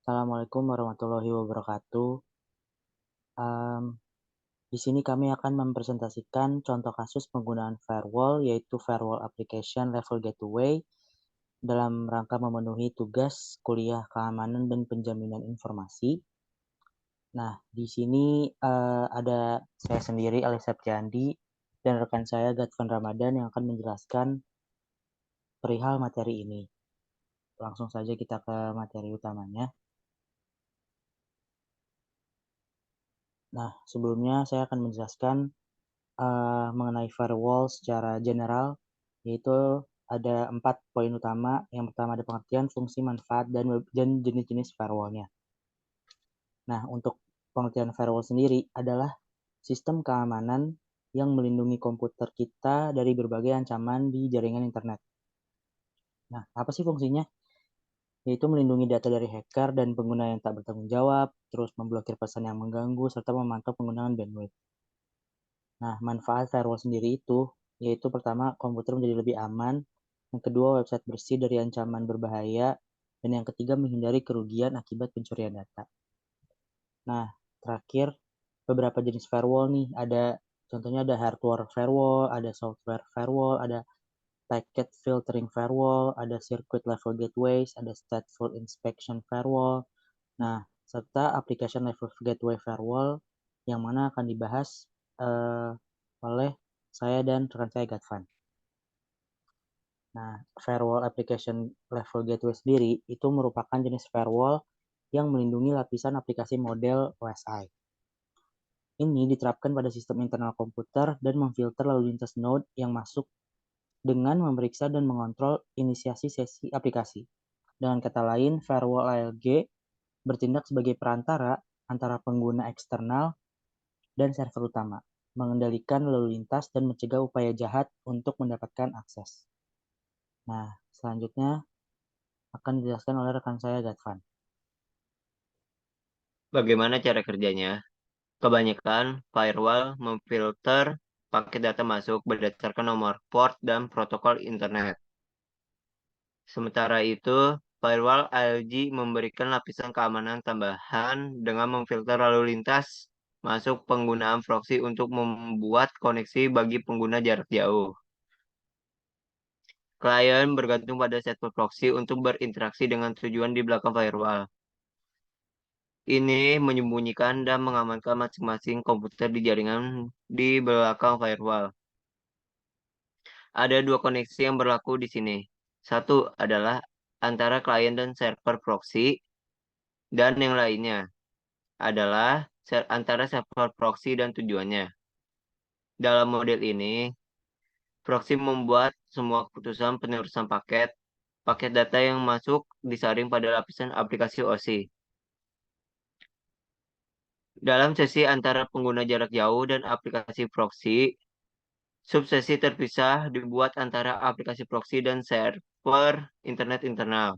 Assalamualaikum warahmatullahi wabarakatuh. Em, di sini kami akan mempresentasikan contoh kasus penggunaan firewall, yaitu firewall application level gateway dalam rangka memenuhi tugas kuliah keamanan dan penjaminan informasi. Nah, di sini ada saya sendiri, Ali Septiandi, dan rekan saya, Gadvan Ramadan, yang akan menjelaskan perihal materi ini. Langsung saja kita ke materi utamanya. Nah, sebelumnya saya akan menjelaskan mengenai firewall secara general, yaitu ada 4 poin utama. Yang pertama ada pengertian, fungsi, manfaat, dan jenis-jenis firewallnya. Nah, untuk pengertian firewall sendiri adalah sistem keamanan yang melindungi komputer kita dari berbagai ancaman di jaringan internet. Nah, apa sih fungsinya? Yaitu melindungi data dari hacker dan pengguna yang tak bertanggung jawab, terus memblokir pesan yang mengganggu, serta memantau penggunaan bandwidth. Nah, manfaat firewall sendiri itu, yaitu pertama, komputer menjadi lebih aman, yang kedua, website bersih dari ancaman berbahaya, dan yang ketiga, menghindari kerugian akibat pencurian data. Nah, terakhir, beberapa jenis firewall nih, contohnya ada hardware firewall, ada software firewall, ada packet filtering firewall, ada circuit level gateways, ada stateful inspection firewall, nah, serta application level gateway firewall, yang mana akan dibahas oleh saya dan rekan saya Gatvan. Nah, firewall application level gateway sendiri itu merupakan jenis firewall yang melindungi lapisan aplikasi model OSI. Ini diterapkan pada sistem internal komputer dan memfilter lalu lintas node yang masuk dengan memeriksa dan mengontrol inisiasi sesi aplikasi. Dengan kata lain, firewall ALG bertindak sebagai perantara antara pengguna eksternal dan server utama, mengendalikan lalu lintas dan mencegah upaya jahat untuk mendapatkan akses. Nah, selanjutnya akan dijelaskan oleh rekan saya, Gatvan. Bagaimana cara kerjanya? Kebanyakan firewall memfilter paket data masuk berdasarkan nomor port dan protokol internet. Sementara itu, firewall ILG memberikan lapisan keamanan tambahan dengan memfilter lalu lintas masuk penggunaan proxy untuk membuat koneksi bagi pengguna jarak jauh. Klien bergantung pada server proxy untuk berinteraksi dengan tujuan di belakang firewall. Ini menyembunyikan dan mengamankan masing-masing komputer di jaringan di belakang firewall. Ada dua koneksi yang berlaku di sini. Satu adalah antara klien dan server proxy, dan yang lainnya adalah antara server proxy dan tujuannya. Dalam model ini, proxy membuat semua keputusan penerusan paket data yang masuk disaring pada lapisan aplikasi OSI. Dalam sesi antara pengguna jarak jauh dan aplikasi proxy, subsesi terpisah dibuat antara aplikasi proxy dan server internet internal.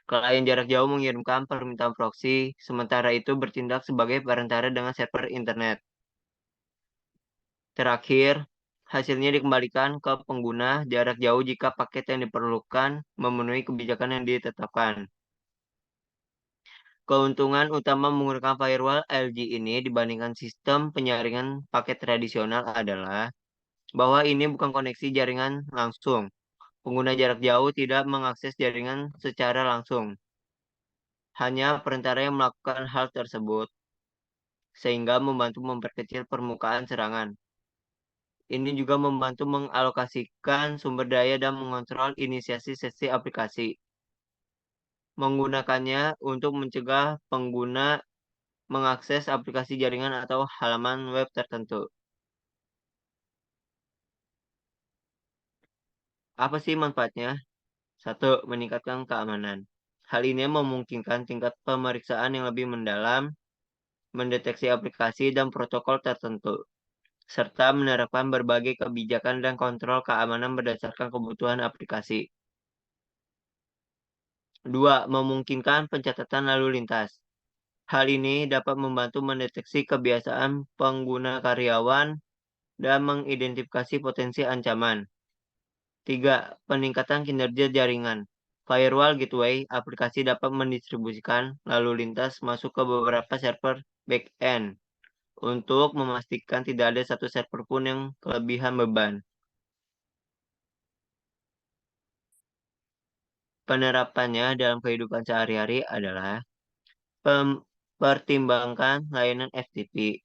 Klien jarak jauh mengirimkan permintaan proxy, sementara itu bertindak sebagai perantara dengan server internet. Terakhir, hasilnya dikembalikan ke pengguna jarak jauh jika paket yang diperlukan memenuhi kebijakan yang ditetapkan. Keuntungan utama menggunakan firewall LG ini dibandingkan sistem penyaringan paket tradisional adalah bahwa ini bukan koneksi jaringan langsung. Pengguna jarak jauh tidak mengakses jaringan secara langsung. Hanya perantara yang melakukan hal tersebut, sehingga membantu memperkecil permukaan serangan. Ini juga membantu mengalokasikan sumber daya dan mengontrol inisiasi sesi aplikasi. Menggunakannya untuk mencegah pengguna mengakses aplikasi jaringan atau halaman web tertentu. Apa sih manfaatnya? Satu, meningkatkan keamanan. Hal ini memungkinkan tingkat pemeriksaan yang lebih mendalam, mendeteksi aplikasi dan protokol tertentu, serta menerapkan berbagai kebijakan dan kontrol keamanan berdasarkan kebutuhan aplikasi. Dua, memungkinkan pencatatan lalu lintas. Hal ini dapat membantu mendeteksi kebiasaan pengguna karyawan dan mengidentifikasi potensi ancaman. Tiga, peningkatan kinerja jaringan. Firewall gateway aplikasi dapat mendistribusikan lalu lintas masuk ke beberapa server back-end untuk memastikan tidak ada satu server pun yang kelebihan beban. Penerapannya dalam kehidupan sehari-hari adalah pertimbangkan layanan FTP.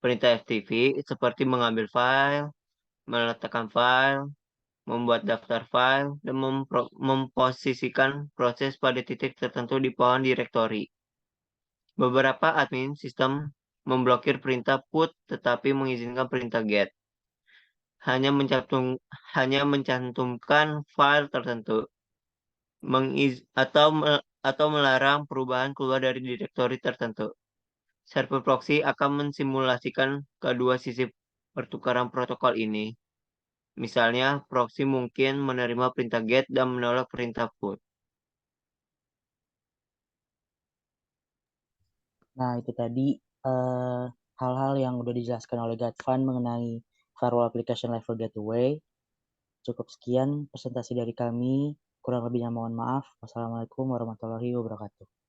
Perintah FTP seperti mengambil file, meletakkan file, membuat daftar file, dan memposisikan proses pada titik tertentu di pohon direktori. Beberapa admin sistem memblokir perintah put tetapi mengizinkan perintah get. Hanya mencantumkan file tertentu atau melarang perubahan keluar dari direktori tertentu. Server proxy akan mensimulasikan kedua sisi pertukaran protokol ini. Misalnya, proxy mungkin menerima perintah get dan menolak perintah put. Nah, itu tadi hal-hal yang udah dijelaskan oleh Gatvan mengenai firewall application level gateway. Cukup sekian presentasi dari kami. Kurang lebihnya mohon maaf. Wassalamualaikum warahmatullahi wabarakatuh.